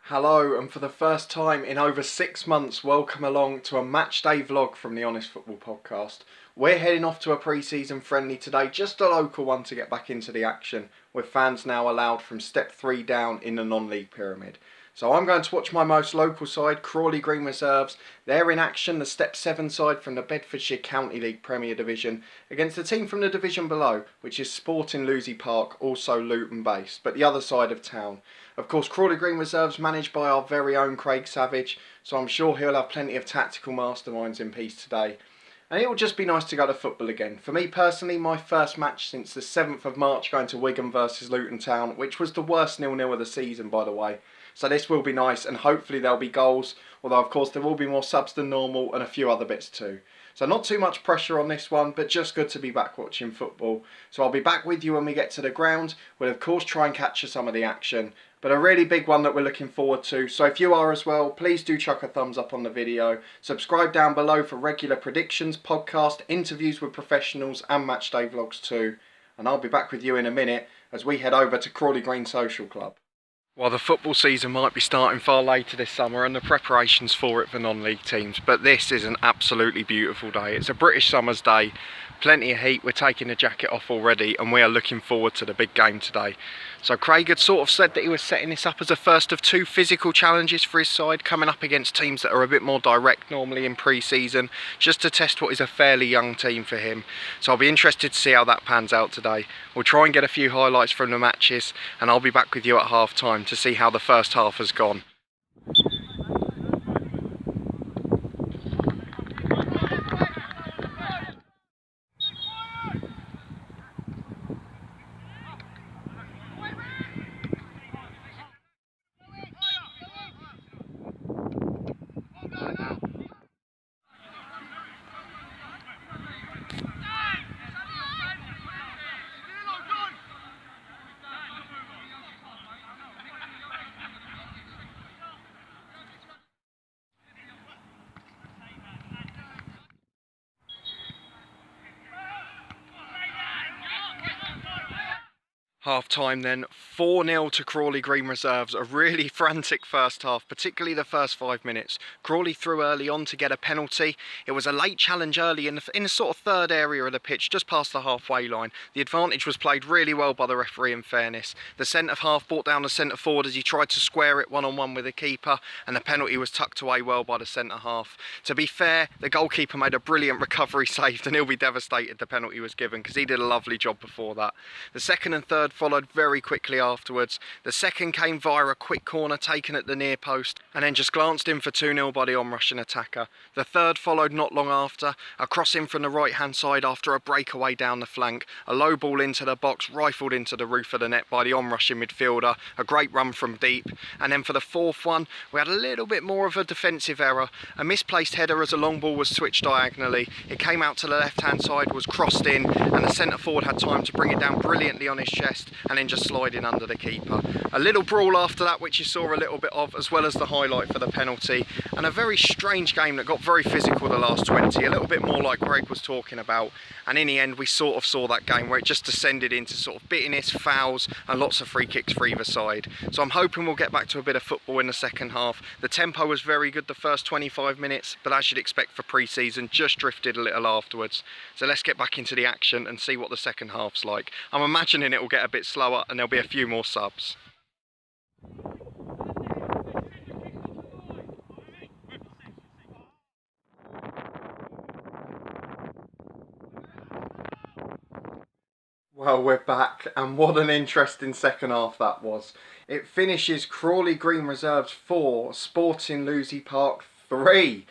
Hello, and for the first time in over 6 months, welcome along to a matchday vlog from the Honest Football Podcast. We're heading off to a pre-season friendly today, just a local one to get back into the action, with fans now allowed from step 3 down in the non-league pyramid. So I'm going to watch my most local side, Crawley Green Reserves. They're in action, the step 7 side from the Bedfordshire County League Premier Division, against the team from the division below, which is Sporting Lewsey Park, also Luton based, but the other side of town. Of course, Crawley Green Reserves managed by our very own Craig Savage, so I'm sure he'll have plenty of tactical masterminds in peace today. And it will just be nice to go to football again. For me personally, my first match since the 7th of March going to Wigan versus Luton Town, which was the worst 0-0 of the season, by the way. So this will be nice, and hopefully there'll be goals, although of course there will be more subs than normal and a few other bits too. So not too much pressure on this one, but just good to be back watching football. So I'll be back with you when we get to the ground. We'll of course try and capture some of the action, but a really big one that we're looking forward to. So if you are as well, please do chuck a thumbs up on the video. Subscribe down below for regular predictions, podcast, interviews with professionals and matchday vlogs too. And I'll be back with you in a minute as we head over to Crawley Green Social Club. Well, the football season might be starting far later this summer and the preparations for it for non-league teams, but this is an absolutely beautiful day. It's a British summer's day, plenty of heat, we're taking the jacket off already and we are looking forward to the big game today. So Craig had sort of said that he was setting this up as a first of 2 physical challenges for his side, coming up against teams that are a bit more direct normally in pre-season, just to test what is a fairly young team for him. So I'll be interested to see how that pans out today. We'll try and get a few highlights from the matches and I'll be back with you at half time to see how the first half has gone. Half time then, 4-0 to Crawley Green Reserves. A really frantic first half, particularly the first 5 minutes. Crawley threw early on to get a penalty. It was a late challenge early in the sort of third area of the pitch, just past the halfway line. The advantage was played really well by the referee in fairness. The centre half brought down the centre forward as he tried to square it one-on-one with the keeper, and the penalty was tucked away well by the centre half. To be fair, the goalkeeper made a brilliant recovery save and he'll be devastated the penalty was given because he did a lovely job before that. The second and third followed very quickly afterwards. The second came via a quick corner taken at the near post and then just glanced in for 2-0 by the on-rushing attacker. The third followed not long after, a cross in from the right hand side after a breakaway down the flank, a low ball into the box rifled into the roof of the net by the on-rushing midfielder, a great run from deep, and then for the fourth one we had a little bit more of a defensive error, a misplaced header as a long ball was switched diagonally. It came out to the left hand side, was crossed in, and the centre forward had time to bring it down brilliantly on his chest and then just slide in under the keeper. A little brawl after that which you saw a little bit of, as well as the highlight for the penalty, and a very strange game that got very physical the last 20, a little bit more like Greg was talking about, and in the end we sort of saw that game where it just descended into sort of bitterness, fouls and lots of free kicks for either side. So I'm hoping we'll get back to a bit of football in the second half. The tempo was very good the first 25 minutes, but as you'd expect for pre-season, just drifted a little afterwards. So let's get back into the action and see what the second half's like. I'm imagining it will get a bit slower and there'll be a few more subs. Well, we're back, and what an interesting second half that was. It finishes Crawley Green Reserves 4, Sporting Lewsey Park 3.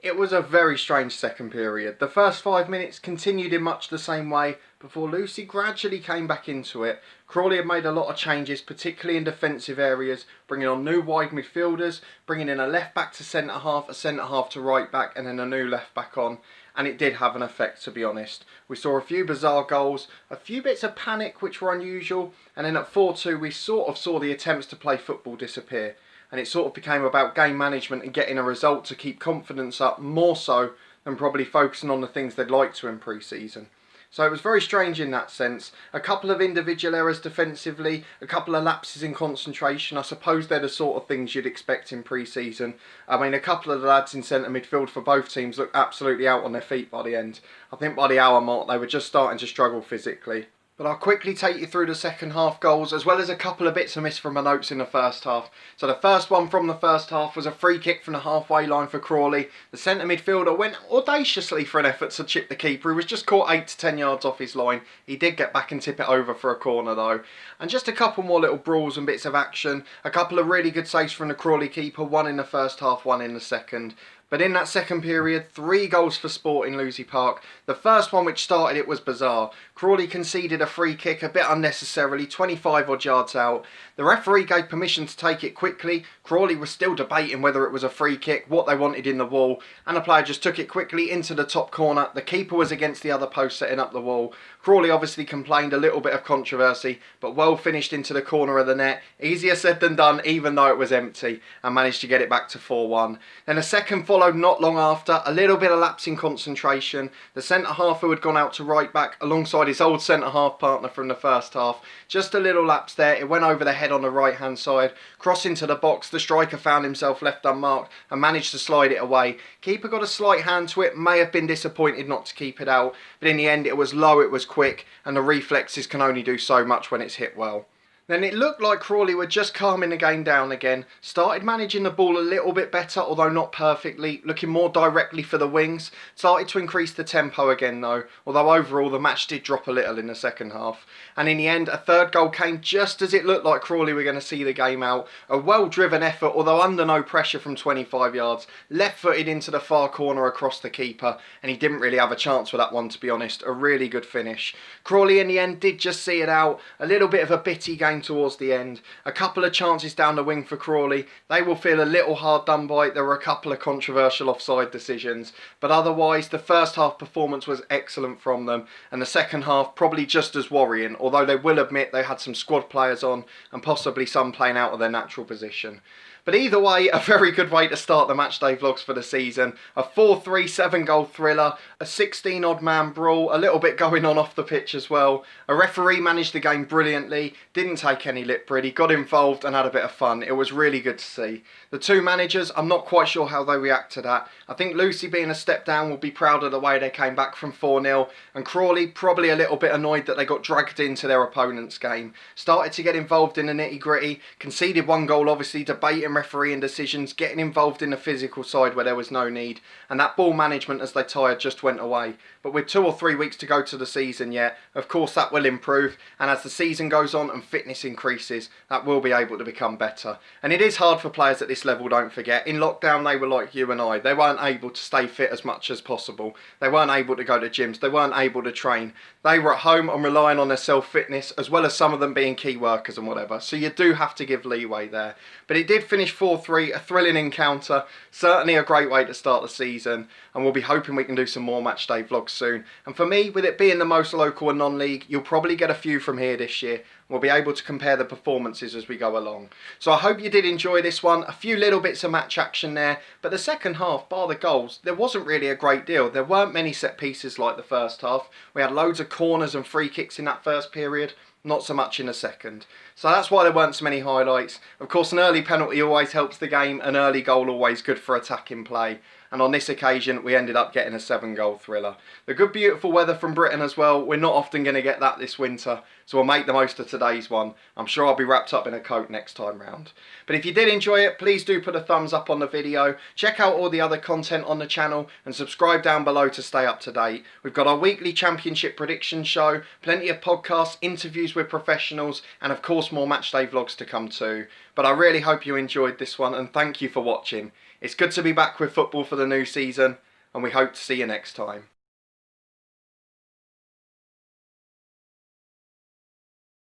It was a very strange second period. The first 5 minutes continued in much the same way before Lucy gradually came back into it. Crawley had made a lot of changes, particularly in defensive areas, bringing on new wide midfielders, bringing in a left back to centre half, a centre half to right back, and then a new left back on. And it did have an effect, to be honest. We saw a few bizarre goals, a few bits of panic which were unusual, and then at 4-2 we sort of saw the attempts to play football disappear. And it sort of became about game management and getting a result to keep confidence up, more so than probably focusing on the things they'd like to in pre-season. So it was very strange in that sense. A couple of individual errors defensively, a couple of lapses in concentration. I suppose they're the sort of things you'd expect in pre-season. I mean, a couple of the lads in centre midfield for both teams looked absolutely out on their feet by the end. I think by the hour mark they were just starting to struggle physically. But I'll quickly take you through the second half goals, as well as a couple of bits I missed from my notes in the first half. So the first one from the first half was a free kick from the halfway line for Crawley. The centre midfielder went audaciously for an effort to chip the keeper, who was just caught 8 to 10 yards off his line. He did get back and tip it over for a corner though. And just a couple more little brawls and bits of action. A couple of really good saves from the Crawley keeper, one in the first half, one in the second. But in that second period, 3 goals for Sporting Lewsey Park. The first one which started it was bizarre. Crawley conceded a free kick a bit unnecessarily, 25 odd yards out. The referee gave permission to take it quickly. Crawley was still debating whether it was a free kick, what they wanted in the wall, and the player just took it quickly into the top corner. The keeper was against the other post setting up the wall. Crawley obviously complained, a little bit of controversy, but well finished into the corner of the net. Easier said than done, even though it was empty, and managed to get it back to 4-1. Then a second followed not long after, a little bit of lapse in concentration. The centre half who had gone out to right back alongside his old centre half partner from the first half. Just a little lapse there, it went over the head on the right hand side. Cross into the box, the striker found himself left unmarked and managed to slide it away. Keeper got a slight hand to it, may have been disappointed not to keep it out, but in the end it was low, it was quick, and the reflexes can only do so much when it's hit well. Then it looked like Crawley were just calming the game down again, started managing the ball a little bit better, although not perfectly, looking more directly for the wings, started to increase the tempo again though, although overall the match did drop a little in the second half. And in the end, a third goal came just as it looked like Crawley were going to see the game out. A well-driven effort, although under no pressure from 25 yards, left-footed into the far corner across the keeper, and he didn't really have a chance with that one, to be honest. A really good finish. Crawley in the end did just see it out, a little bit of a bitty game towards the end. A couple of chances down the wing for Crawley. They will feel a little hard done by. There were a couple of controversial offside decisions, but otherwise the first half performance was excellent from them, and the second half probably just as worrying, although they will admit they had some squad players on and possibly some playing out of their natural position. But either way, a very good way to start the matchday vlogs for the season. A 4-3, 7-goal thriller, a 16-odd man brawl, a little bit going on off the pitch as well. A referee managed the game brilliantly, didn't take any lip read, he got involved and had a bit of fun. It was really good to see. The two managers, I'm not quite sure how they react to that. I think Lucy, being a step down, will be proud of the way they came back from 4-0, and Crawley probably a little bit annoyed that they got dragged into their opponent's game. Started to get involved in the nitty gritty, conceded 1 goal obviously, debating refereeing decisions, getting involved in the physical side where there was no need, and that ball management as they tired just went away. But with 2 or 3 weeks to go to the season yet, of course that will improve, and as the season goes on and fitness increases, that will be able to become better. And it is hard for players at this level, don't forget. In lockdown they were like you and I. They weren't able to stay fit as much as possible. They weren't able to go to gyms. They weren't able to train. They were at home and relying on their self-fitness, as well as some of them being key workers and whatever. So you do have to give leeway there. But it did finish 4-3, a thrilling encounter. Certainly a great way to start the season. And we'll be hoping we can do some more matchday vlogs soon. And for me, with it being the most local and non-league, you'll probably get a few from here this year. We'll be able to compare the performances as we go along. So I hope you did enjoy this one. A few little bits of match action there, but the second half, bar the goals, there wasn't really a great deal. There weren't many set pieces like the first half. We had loads of corners and free kicks in that first period, not so much in the second. So that's why there weren't so many highlights. Of course, an early penalty always helps the game, an early goal always good for attacking play. And on this occasion, we ended up getting a 7-goal thriller. The good, beautiful weather from Britain as well. We're not often going to get that this winter, so we'll make the most of today's one. I'm sure I'll be wrapped up in a coat next time round. But if you did enjoy it, please do put a thumbs up on the video. Check out all the other content on the channel and subscribe down below to stay up to date. We've got our weekly championship prediction show, plenty of podcasts, interviews with professionals, and of course more matchday vlogs to come too. But I really hope you enjoyed this one, and thank you for watching. It's good to be back with football for the new season, and we hope to see you next time.